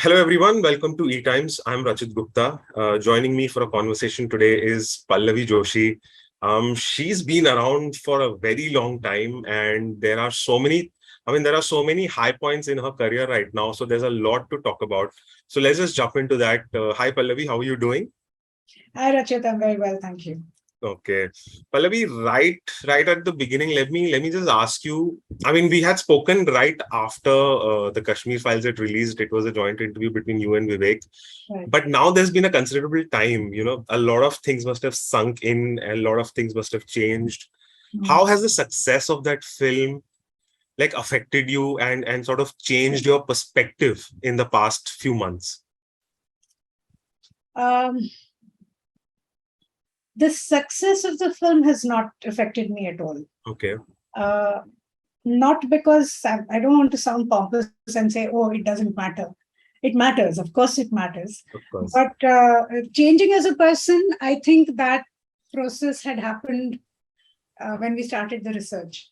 Hello, everyone. Welcome to ETimes. I'm Rachit Gupta. Joining me for a conversation today is Pallavi Joshi. She's been around for a very long time, and there are so many high points in her career right now. So there's a lot to talk about. So let's just jump into that. Hi, Pallavi. How are you doing? Hi, Rachit. I'm very well, thank you. Okay. Pallavi, right at the beginning, let me just ask you. I mean, we had spoken right after the Kashmir files had released. It was a joint interview between you and Vivek. Right. But now there's been a considerable time. A lot of things must have sunk in, a lot of things must have changed. How has the success of that film affected you and sort of changed your perspective in the past few months? The success of the film has not affected me at all. Okay. Not because I don't want to sound pompous and say, oh, it doesn't matter. It matters. Of course, it matters. Of course. But changing as a person, I think that process had happened when we started the research.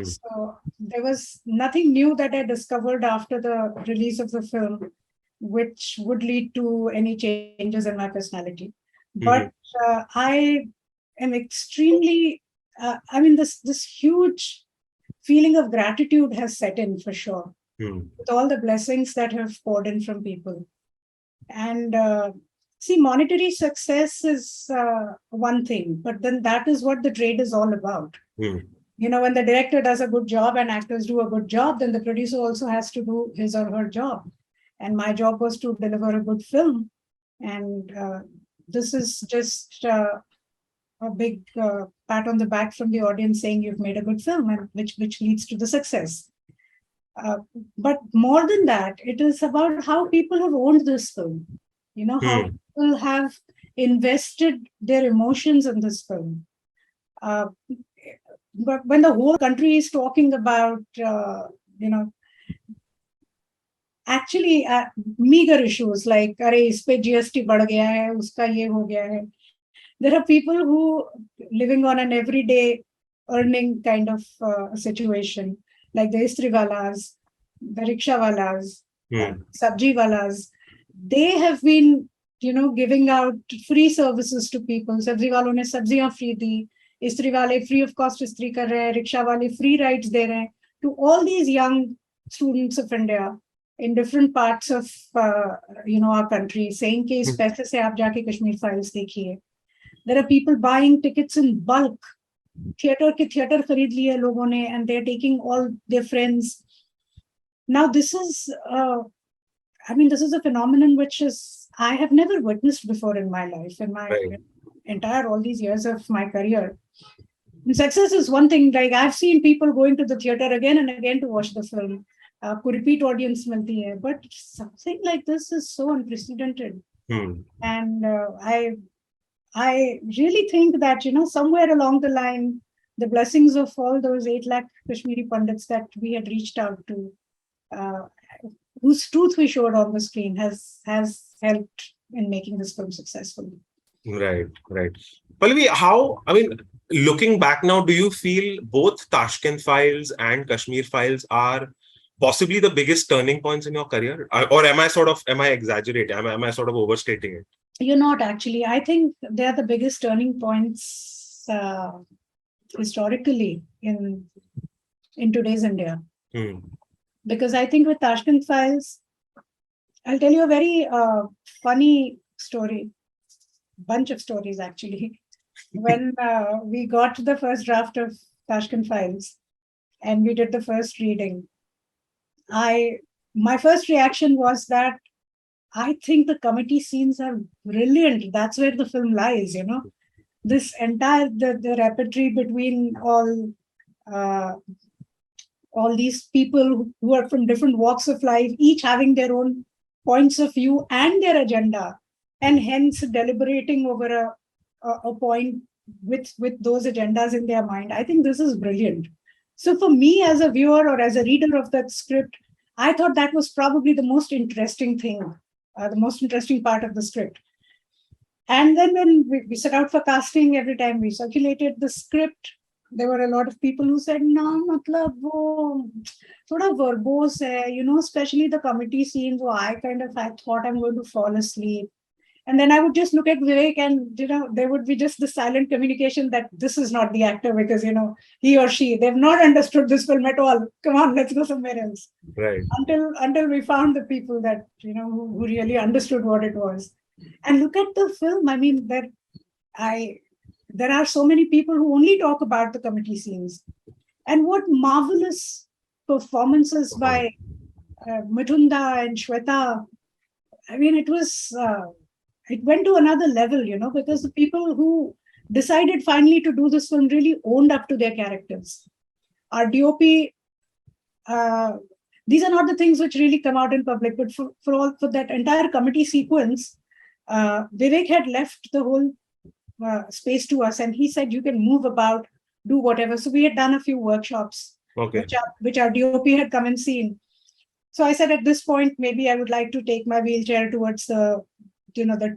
So there was nothing new that I discovered after the release of the film, which would lead to any changes in my personality. But I am extremely, this huge feeling of gratitude has set in for sure, with all the blessings that have poured in from people. And see, monetary success is one thing, but then that is what the trade is all about. When the director does a good job and actors do a good job, then the producer also has to do his or her job. And my job was to deliver a good film. And this is just a big pat on the back from the audience saying you've made a good film, and which leads to the success. But more than that, it is about how people have owned this film. How people have invested their emotions in this film. But when the whole country is talking about, actually meager issues like, "Arey, is pe GST बढ़ गया है, उसका ये हो गया है." There are people who living on an everyday earning kind of situation, like the istriwalas, the rickshawalas, sabji walas. They have been, giving out free services to people. Sabji walon ne sabziyan free di, istri wale free of cost istri kar rahe, rickshaw wale free rides de rahe to all these young students of India in different parts of our country, saying कि इस पैसे से आप जाके Kashmir files देखिए. There are people buying tickets in bulk. Theater खरीद लिए लोगों ने, and they're taking all their friends. Now this is a phenomenon which I have never witnessed before in my life, in my entire all these years of my career. And success is one thing. Like, I've seen people going to the theater again and again to watch the film. Repeat audience milti hai, but something like this is so unprecedented. And I really think that, somewhere along the line, the blessings of all those 8 lakh Kashmiri Pandits that we had reached out to, whose truth we showed on the screen, has helped in making this film successful. Right. Pallavi, looking back now, do you feel both Tashkent files and Kashmir files are possibly the biggest turning points in your career? Or am I exaggerating? Am I sort of overstating it? You're not, actually. I think they're the biggest turning points historically in today's India. Because I think with Tashkent files, I'll tell you a very funny story, bunch of stories actually. When we got the first draft of Tashkent files and we did the first reading, my first reaction was that I think the committee scenes are brilliant. That's where the film lies, This entire, the repertory between all these people who are from different walks of life, each having their own points of view and their agenda, and hence deliberating over a point with those agendas in their mind. I think this is brilliant. So for me as a viewer or as a reader of that script, I thought that was probably the most interesting thing, the most interesting part of the script. And then when we set out for casting, every time we circulated the script, there were a lot of people who said, "No, matlab wo thoda verbose hai, especially the committee scenes. Where I thought I'm going to fall asleep." And then I would just look at Vivek, and there would be just the silent communication that this is not the actor, because he or she, they've not understood this film at all. Come on, let's go somewhere else. Right. Until we found the people that who really understood what it was. And look at the film. I mean, there are so many people who only talk about the committee scenes, and what marvelous performances by Mithunda and Shweta. I mean, it went to another level, because the people who decided finally to do this film really owned up to their characters. Our DOP, these are not the things which really come out in public, but for that entire committee sequence, Vivek had left the whole space to us, and he said, "You can move about, do whatever." So we had done a few workshops, which our DOP had come and seen. So I said, at this point, maybe I would like to take my wheelchair towards the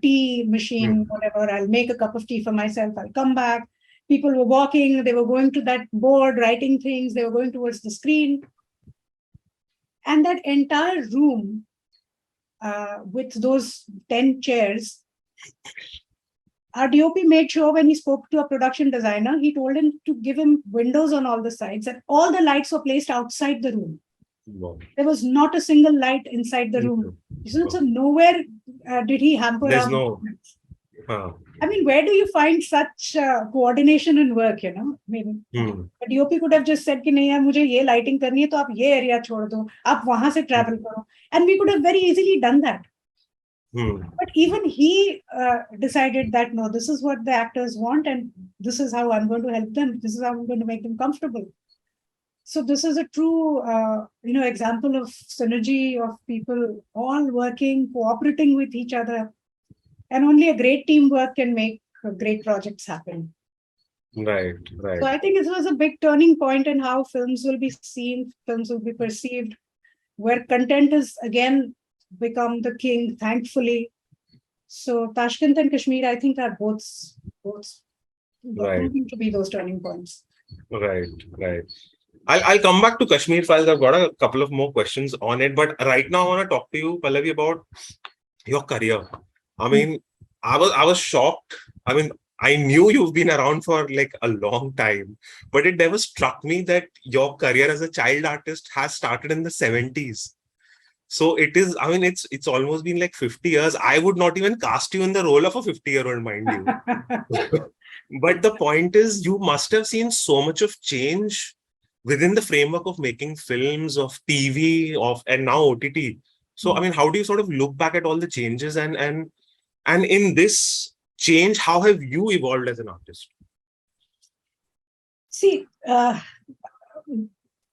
tea machine, whatever. I'll make a cup of tea for myself. I'll come back. People were walking. They were going to that board, writing things. They were going towards the screen. And that entire room with those 10 chairs, our DOP made sure when he spoke to a production designer, he told him to give him windows on all the sides, and all the lights were placed outside the room. Wow. There was not a single light inside the room. So nowhere did he hamper. There's no. I mean, where do you find such coordination in work? I mean, the DOP could have just said, "कि नहीं यार, मुझे ये lighting करनी है, तो आप ये area छोड़ दो, आप वहाँ से travel करो," and we could have very easily done that. But even he decided that no, this is what the actors want, and this is how I'm going to help them. This is how I'm going to make them comfortable. So this is a true, example of synergy of people all working, cooperating with each other, and only a great teamwork can make great projects happen. Right. So I think it was a big turning point in how films will be seen, films will be perceived, where content is again become the king, thankfully. So Tashkent and Kashmir, I think, are both proving to be those turning points. Right. I'll come back to Kashmir Files. I've got a couple of more questions on it, but right now I want to talk to you, Pallavi, about your career. I mean, I was shocked. I mean, I knew you've been around for like a long time, but it never struck me that your career as a child artist has started in the 70s. So it is, I mean, it's almost been like 50 years. I would not even cast you in the role of a 50-year-old, mind you. But the point is, you must have seen so much of change within the framework of making films, of TV, and now OTT. So, I mean, how do you sort of look back at all the changes, and in this change, how have you evolved as an artist? See,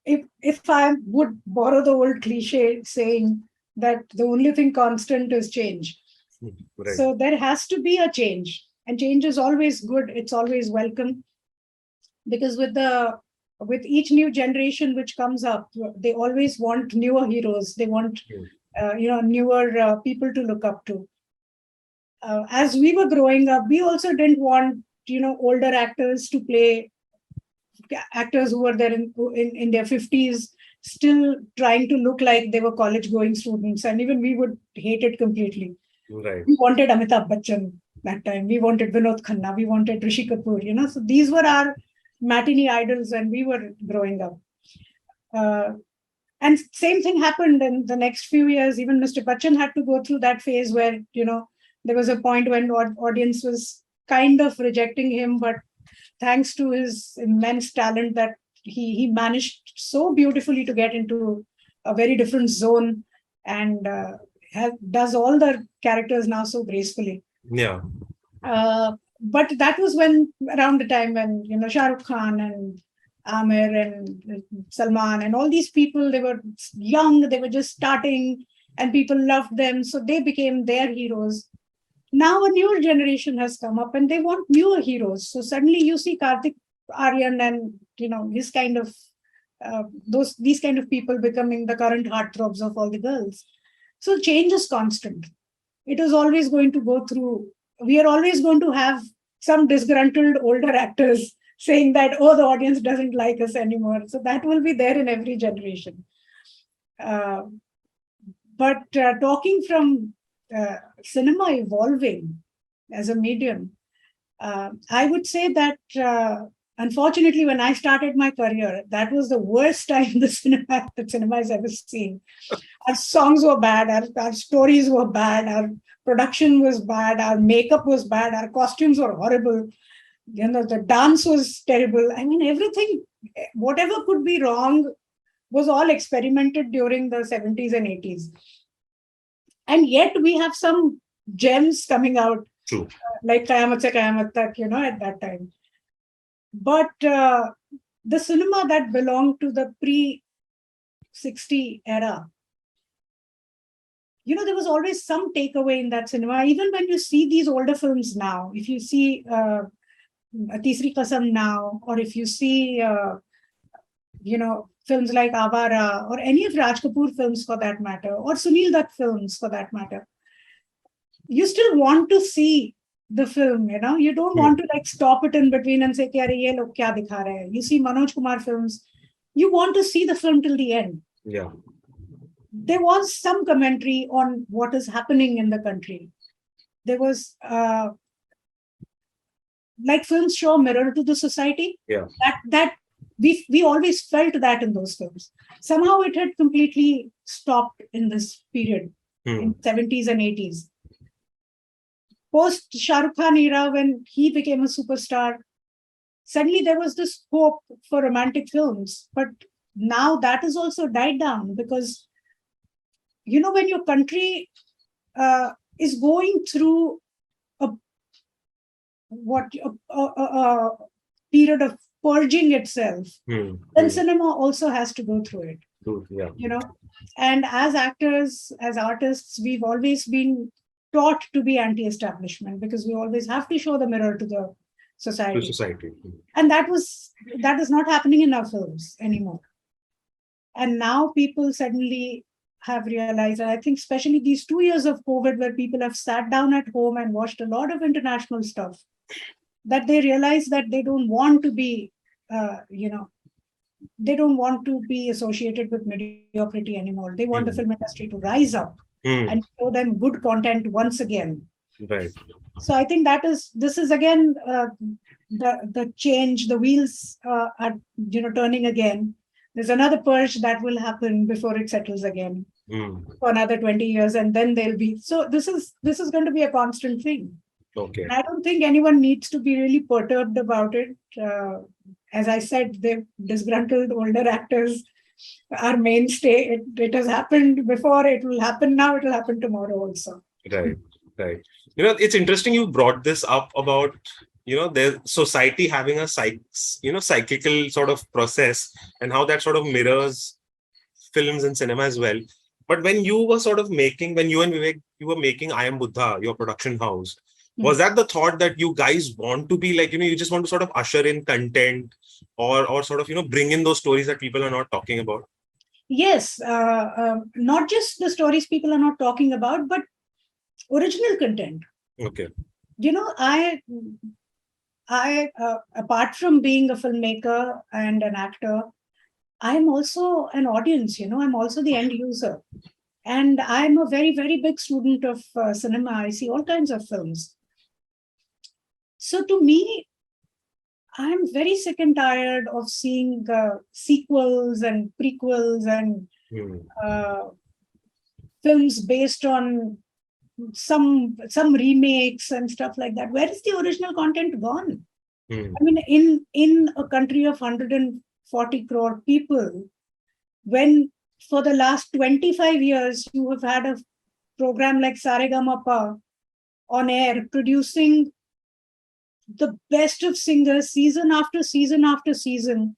if I would borrow the old cliche saying that the only thing constant is change. Right. So there has to be a change, and change is always good. It's always welcome, because with each new generation which comes up, they always want newer heroes. They want, newer people to look up to. As we were growing up, we also didn't want, older actors to play actors who were there in their 50s, still trying to look like they were college-going students. And even we would hate it completely. Right. We wanted Amitabh Bachchan that time. We wanted Vinod Khanna. We wanted Rishi Kapoor, So these were our matinee idols when we were growing up. And same thing happened in the next few years. Even Mr. Bachchan had to go through that phase where, there was a point when the audience was kind of rejecting him, but thanks to his immense talent that he managed so beautifully to get into a very different zone, and does all the characters now so gracefully. Yeah. But that was around the time when, Shah Rukh Khan and Amir and Salman and all these people, they were young, they were just starting, and people loved them. So they became their heroes. Now a newer generation has come up and they want newer heroes. So suddenly you see Karthik Aaryan and, his kind of, these kind of people becoming the current heartthrobs of all the girls. So change is constant. It is always going to go through. We are always going to have some disgruntled older actors saying that, oh, the audience doesn't like us anymore. So that will be there in every generation. Uh, but talking from cinema evolving as a medium, I would say that unfortunately, when I started my career, that was the worst time the cinema has ever seen. Our songs were bad, our stories were bad, our production was bad, our makeup was bad, our costumes were horrible. The dance was terrible. I mean, everything, whatever could be wrong, was all experimented during the 70s and 80s. And yet we have some gems coming out. True. Like Qayamat Se Qayamat Tak, at that time. But the cinema that belonged to the pre-60 era, there was always some takeaway in that cinema. Even when you see these older films now, if you see Tisri Kasam now, or if you see, films like Avara, or any of Raj Kapoor films for that matter, or Sunil Dutt films for that matter, you still want to see the film, you don't want to stop it in between and say, ye log kya dikha rahe hai. You see Manoj Kumar films, you want to see the film till the end. Yeah. There was some commentary on what is happening in the country. There was, like films show a mirror to the society. Yeah. That we always felt that in those films. Somehow it had completely stopped in this period, in 70s and 80s. Post Shah Rukh Khan era, when he became a superstar, suddenly there was this hope for romantic films. But now that has also died down because, when your country is going through a period of purging itself, then cinema also has to go through it. Yeah. And as actors, as artists, we've always been taught to be anti-establishment because we always have to show the mirror to the society. And that is not happening in our films anymore. And now people suddenly have realized, and I think especially these 2 years of COVID, where people have sat down at home and watched a lot of international stuff, that they realize that they don't want to be, they don't want to be associated with mediocrity anymore. They want the film industry to rise up and show them good content once again. Right. So I think this is again the change. The wheels are turning again. There's another purge that will happen before it settles again for another 20 years, and then there'll be. So this is going to be a constant thing. Okay. And I don't think anyone needs to be really perturbed about it. As I said, the disgruntled older actors are mainstay. It has happened before. It will happen now. It will happen tomorrow also. Right. It's interesting you brought this up about the society having a cyclical sort of process and how that sort of mirrors films and cinema as well. But when you were sort of when you and Vivek, you were making I Am Buddha, your production house, was that the thought that you guys want to be like, you just want to sort of usher in content or sort of, bring in those stories that people are not talking about? Yes. Not just the stories people are not talking about, but original content. Okay. I apart from being a filmmaker and an actor, I'm also an audience, I'm also the end user. And I'm a very, very big student of cinema. I see all kinds of films. So to me, I'm very sick and tired of seeing sequels and prequels and films based on some remakes and stuff like that. Where is the original content gone? I mean, in a country of 140 crore people, when for the last 25 years you have had a program like Saregamapa on air producing the best of singers season after season after season,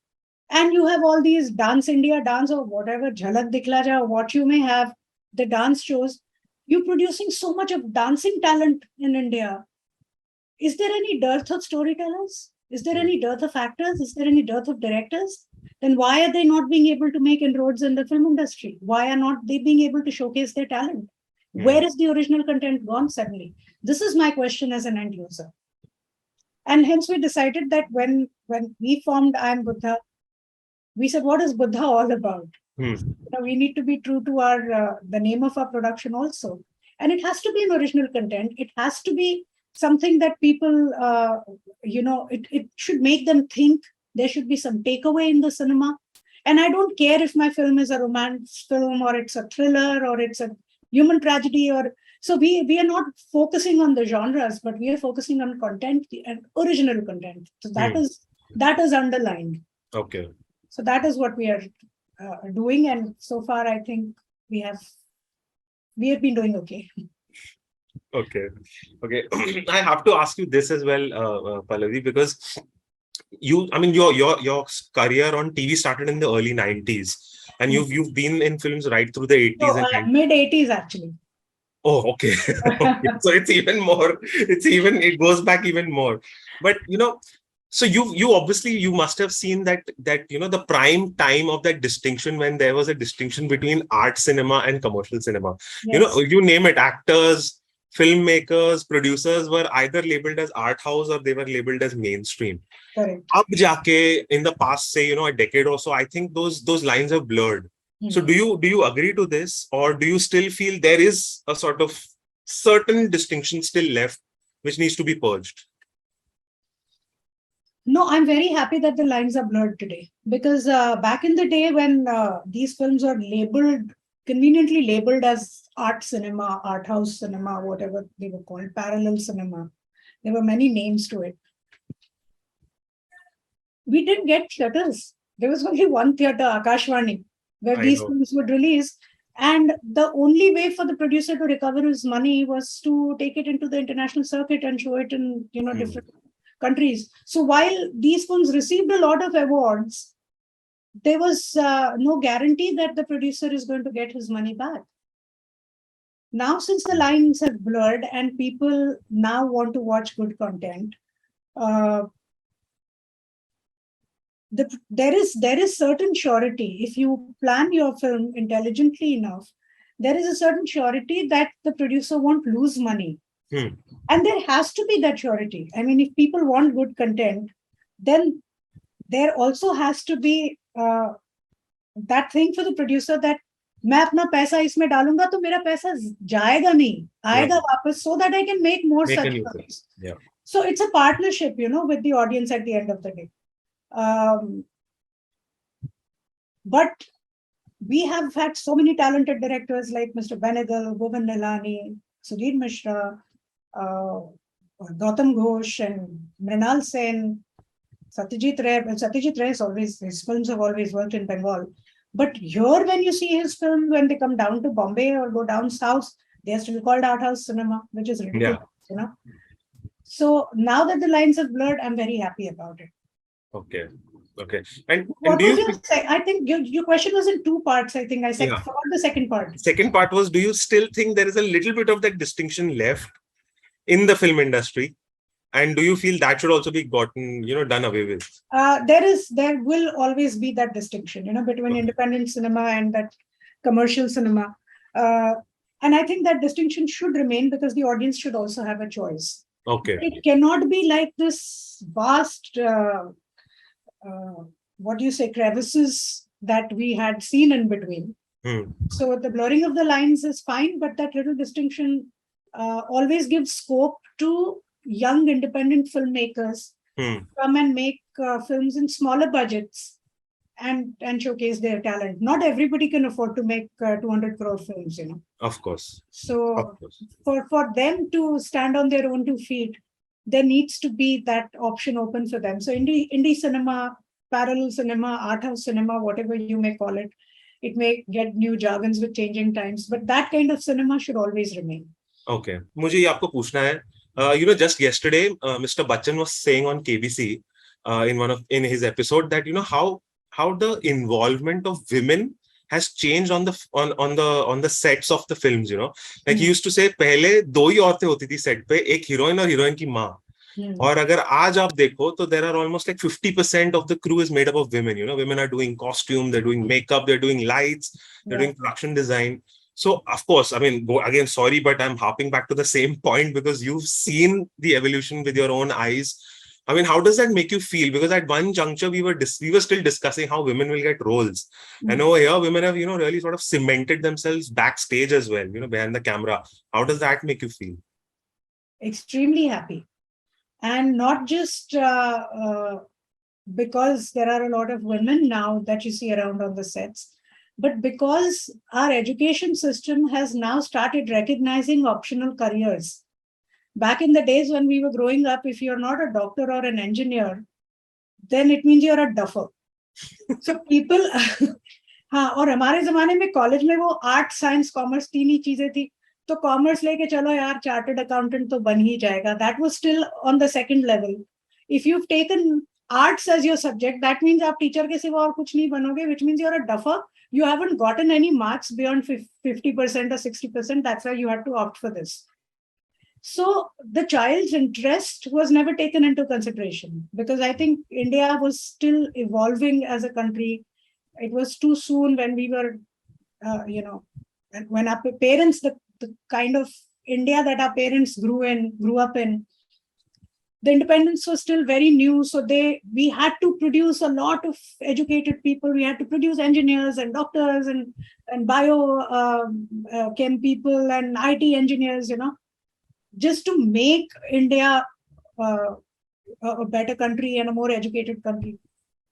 and you have all these Dance India dance or whatever, Jhalak Dikhla Ja, what you may have, the dance shows, you're producing so much of dancing talent in India. Is there any dearth of storytellers? Is there any dearth of actors? Is there any dearth of directors? Then why are they not being able to make inroads in the film industry? Why are not they being able to showcase their talent? Where is the original content gone suddenly? This is my question as an end user. And hence we decided that when we formed I Am Buddha, we said, what is Buddha all about? We need to be true to our the name of our production also. And it has to be an original content. It has to be something that people, it should make them think. There should be some takeaway in the cinema. And I don't care if my film is a romance film or it's a thriller or it's a human tragedy. So we are not focusing on the genres, but we are focusing on content and original content. So that is underlined. Okay. So that is what we are doing, and so far I think we have been doing okay. Okay. I have to ask you this as well, Pallavi, because your career on TV started in the early 90s, and you've been in films right through the 80s So, and 90s. mid 80s actually. Oh, okay. So it's even more. It goes back even more. But so you obviously you must have seen that the prime time of that distinction, when there was a distinction between art cinema and commercial cinema. Yes. You name it, actors, filmmakers, producers were either labeled as art house or they were labeled as mainstream. Correct. Ab jaake, in the past, say a decade or so, I think those lines have blurred. So do you agree to this, or do you still feel there is a sort of certain distinction still left which needs to be purged? No, I'm very happy that the lines are blurred today, because back in the day when these films are conveniently labeled as art cinema, art house cinema, whatever they were called, parallel cinema, there were many names to it. We didn't get theaters. There was only one theater, Akashvani, where these films would release. And the only way for the producer to recover his money was to take it into the international circuit and show it in different countries. So while these films received a lot of awards, there was no guarantee that the producer is going to get his money back. Now, since the lines have blurred and people now want to watch good content, there is certain surety. If you plan your film intelligently enough, there is a certain surety that the producer won't lose money. And there has to be that surety. I mean, if people want good content, then there also has to be that thing for the producer that मैं अपना पैसा इसमें डालूंगा तो मेरा पैसा जाएगा नहीं, आएगा वापस, so that I can make more such films. So it's a partnership, with the audience at the end of the day. But we have had so many talented directors like Mr. Benegal, Bhuvan Nilani, Sudhir Mishra, Gautam Ghosh, and Mrinal Sen, Satyajit Ray. Satyajit Ray his films have always worked in Bengal. But here, when you see his film, when they come down to Bombay or go down south, they are still called art house cinema, which is ridiculous, So now that the lines have blurred, I'm very happy about it. Okay. And what do you say? I think your question was in two parts. I think I said forgot the second part. Second part was, do you still think there is a little bit of that distinction left in the film industry? And do you feel that should also be gotten, done away with? There will always be that distinction, between independent cinema and that commercial cinema. And I think that distinction should remain, because the audience should also have a choice. Okay. It cannot be like this vast, crevices that we had seen in between. So the blurring of the lines is fine, but that little distinction always gives scope to young independent filmmakers come and make films in smaller budgets and showcase their talent. Not everybody can afford to make 200 crore films, Of course. So for them to stand on their own two feet, there needs to be that option open for them. So indie cinema, parallel cinema, art house cinema, whatever you may call it, it may get new jargons with changing times, but that kind of cinema should always remain. Okay. मुझे ये आपको पूछना है. Just yesterday, Mr. Bachchan was saying on KBC in his episode that how the involvement of women has changed on the sets of the films. Like he used to say, पहले दो ही औरतें होती थी सेट पे, एक heroine और heroine की माँ. और अगर आज आप देखो तो there are almost like 50% of the crew is made up of women. Women are doing costume, they're doing makeup, they're doing lights, they're doing production design. So, of course, I mean, again, sorry, but I'm harping back to the same point, because you've seen the evolution with your own eyes. I mean, how does that make you feel? Because at one juncture we were still discussing how women will get roles, and over here women have really sort of cemented themselves backstage as well, behind the camera. How does that make you feel? Extremely happy, and not just because there are a lot of women now that you see around on the sets, but because our education system has now started recognizing optional careers. Back in the days when we were growing up, if you're not a doctor or an engineer, then it means you're a duffer. So people हाँ, और हमारे जमाने में college में वो art science commerce तीन ही चीजें थी, तो कॉमर्स लेके चलो यार, चार्टर्ड अकाउंटेंट तो बन ही जाएगा. That was still on the second level. If you taken arts as your subject, that means आप टीचर के सिवा और कुछ नहीं बनोगे, which means you're a duffer. You haven't gotten any marks beyond 50% or 60%. That's why you had to opt for this. So the child's interest was never taken into consideration because I think India was still evolving as a country. It was too soon when we were, when our parents, the kind of India that our parents grew up in, the independence was still very new. So we had to produce a lot of educated people. We had to produce engineers and doctors and bio chem people and IT engineers, just to make India a better country and a more educated country.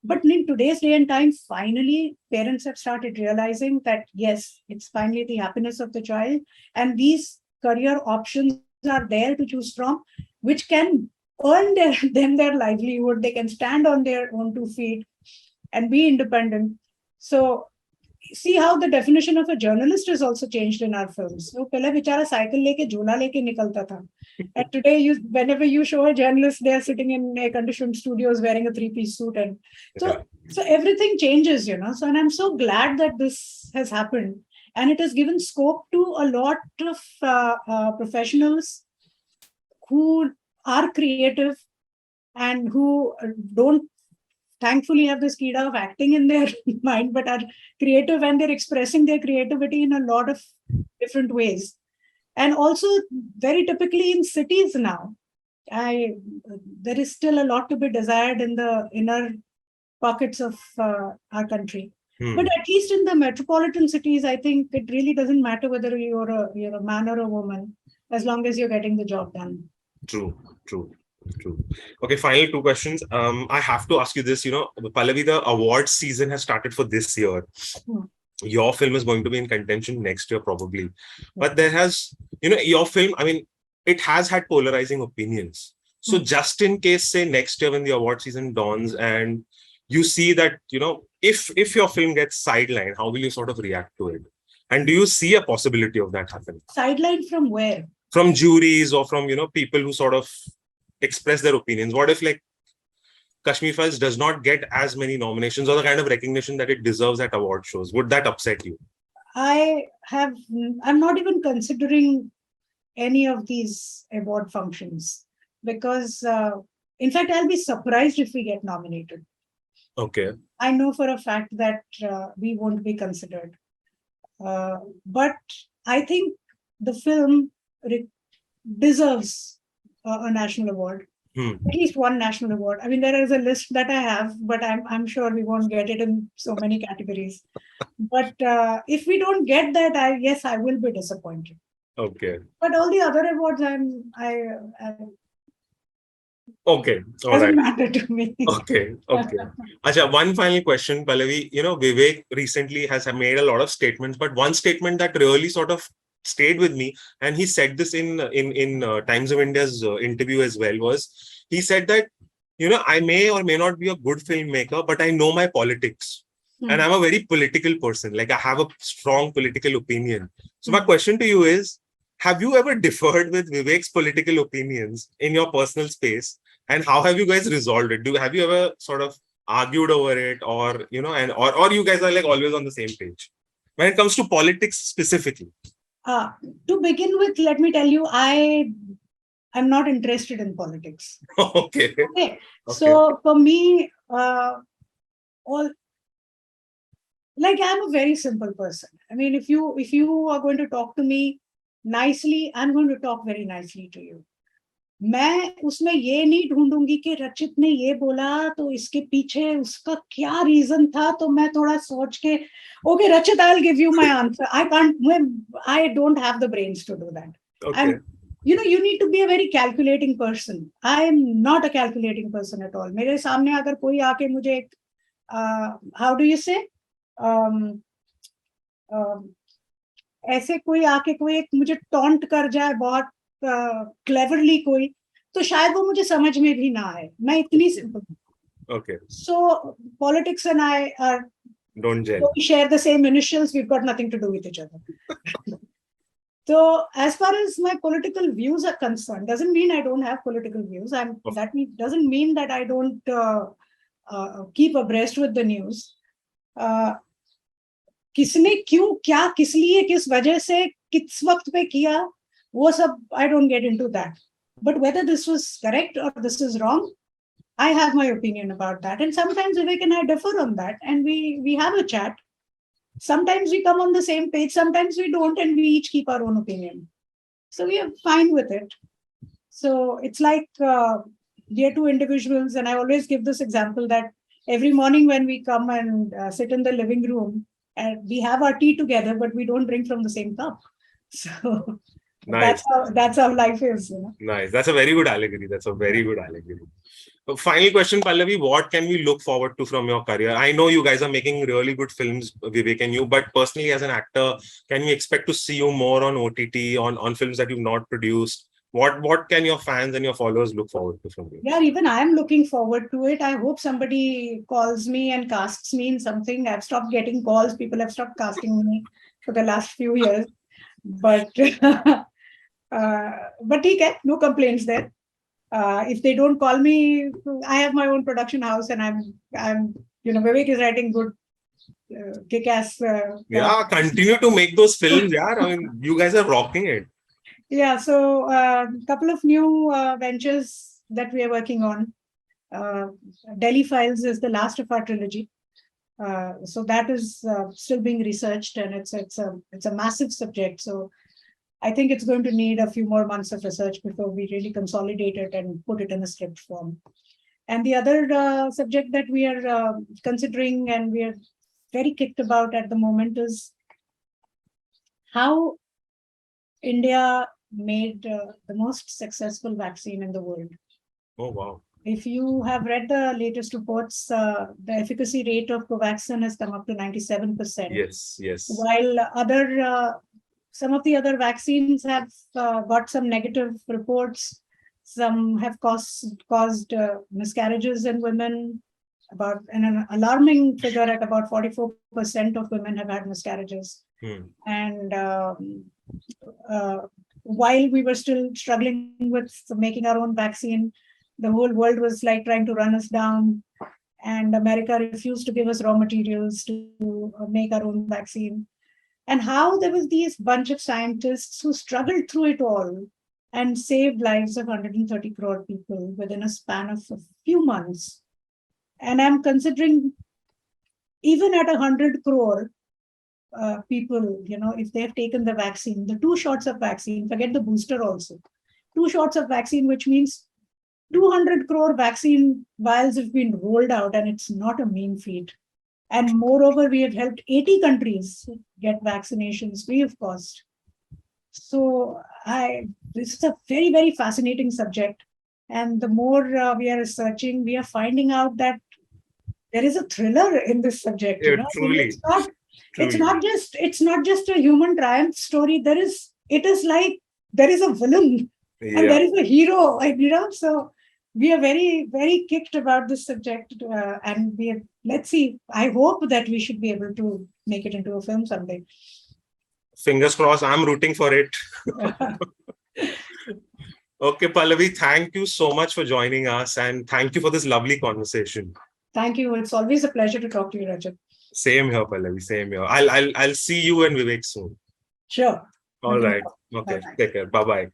But in today's day and time, finally, parents have started realizing that, yes, it's finally the happiness of the child. And these career options are there to choose from, which can earn them their livelihood. They can stand on their own 2 feet and be independent. So see how the definition of a journalist has also changed in our films. So pehle bichara cycle leke jhola leke nikalta tha. And today, whenever you show a journalist, they are sitting in air-conditioned studios wearing a 3-piece suit, and so everything changes, So, and I'm so glad that this has happened, and it has given scope to a lot of professionals who are creative and who don't thankfully have this kida of acting in their mind, but are creative, and they're expressing their creativity in a lot of different ways. And also very typically in cities now, there is still a lot to be desired in the inner pockets of our country. But at least in the metropolitan cities, I think it really doesn't matter whether you're a man or a woman, as long as you're getting the job done. True. Okay, final 2 questions. I have to ask you this, Pallavi, the awards season has started for this year. Your film is going to be in contention next year, probably. But there has, your film, I mean, it has had polarizing opinions. So just in case, say, next year when the award season dawns and you see that, if your film gets sidelined, how will you sort of react to it? And do you see a possibility of that happening? Sidelined from where? From juries or from, people who sort of express their opinions. What if, like, Kashmir Files does not get as many nominations or the kind of recognition that it deserves at award shows? Would that upset you? I'm not even considering any of these award functions because, in fact, I'll be surprised if we get nominated. Okay. I know for a fact that we won't be considered. But I think the film deserves a national award. At least one national award. I mean, there is a list that I have, but I'm sure we won't get it in so many categories. But if we don't get that, I will be disappointed. Okay. But all the other awards, okay. All doesn't right. matter to me. Okay. Acha, one final question, Pallavi. Vivek recently has made a lot of statements, but one statement that really sort of stayed with me, and he said this in Times of India's interview as well, was he said that, I may or may not be a good filmmaker, but I know my politics. And I'm a very political person. Like, I have a strong political opinion. So my question to you is, have you ever differed with Vivek's political opinions in your personal space? And how have you guys resolved it? Have you ever sort of argued over it, or, or you guys are like always on the same page when it comes to politics specifically? To begin with, let me tell you, I'm not interested in politics. Okay. So for me, I'm a very simple person. I mean, if you are going to talk to me nicely, I'm going to talk very nicely to you. मैं उसमें ये नहीं ढूंढूंगी कि रचित ने ये बोला तो इसके पीछे उसका क्या रीजन था, तो मैं थोड़ा सोच के okay Rachit I will give you my answer, I don't have the brains to do that. Okay. You need to be a very calculating person. I am not a calculating person at all. मेरे सामने अगर कोई आके मुझे एक how do you say ऐसे कोई आके कोई एक मुझे टॉन्ट कर जाए बहुत क्लेवरली कोई, तो शायद वो मुझे समझ में भी ना आए. मैं इतनी simple. Okay. So politics and I Don't gel. we share the same initials. We've got nothing to do with each other. So as far as my political views are concerned, doesn't mean I don't have political views. Doesn't mean that I don't keep abreast with the news. किसने क्यों क्या किस लिए किस वजह से किस वक्त पे किया, वो सब I don't get into that. But whether this was correct or this is wrong, I have my opinion about that. And sometimes Vivek and I differ on that, and we have a chat. Sometimes we come on the same page, sometimes we don't, and we each keep our own opinion. So we are fine with it. So it's like we are two individuals, and I always give this example that every morning when we come and sit in the living room, and we have our tea together, but we don't drink from the same cup. So Nice. that's how life is. Nice. That's a very good allegory. Final question, Pallavi, what can we look forward to from your career? I know you guys are making really good films, Vivek and you, but personally as an actor, can we expect to see you more on OTT, on films that you've not produced? What can your fans and your followers look forward to from you? Yeah, even I'm looking forward to it. I hope somebody calls me and casts me in something. I've stopped getting calls. People have stopped casting me for the last few years. But okay, no complaints there. If they don't call me, I have my own production house, and I'm Vivek is writing good kick-ass. Continue to make those films. Yeah, I mean, you guys are rocking it. Yeah, so a couple of new ventures that we are working on. Delhi Files is the last of our trilogy. So that is still being researched, and it's a massive subject. So I think it's going to need a few more months of research before we really consolidate it and put it in a script form. And the other subject that we are considering and we are very kicked about at the moment is how India made the most successful vaccine in the world. Oh, wow. If you have read the latest reports, the efficacy rate of Covaxin has come up to 97%. Yes. While some of the other vaccines have got some negative reports. Some have caused miscarriages in women. About an alarming figure at about 44% of women have had miscarriages. And while we were still struggling with making our own vaccine, the whole world was like trying to run us down. And America refused to give us raw materials to make our own vaccine. And how there was these bunch of scientists who struggled through it all and saved lives of 130 crore people within a span of a few months. And I'm considering even at 100 crore people, if they have taken the vaccine, the 2 shots of vaccine, forget the booster also, 2 shots of vaccine, which means 200 crore vaccine vials have been rolled out, and it's not a mean feat. And moreover, we have helped 80 countries get vaccinations free of cost. So this is a very, very fascinating subject. And the more we are researching, we are finding out that there is a thriller in this subject. Truly. It's not just a human triumph story. There is a villain and there is a hero, so we are very, very kicked about this subject, and let's see. I hope that we should be able to make it into a film someday. Fingers crossed. I'm rooting for it. Okay, Pallavi, thank you so much for joining us, and thank you for this lovely conversation. Thank you. It's always a pleasure to talk to you, Rajat. Same here, Pallavi. Same here. I'll see you and Vivek soon. Sure. All right. Okay. Bye-bye. Take care. Bye-bye.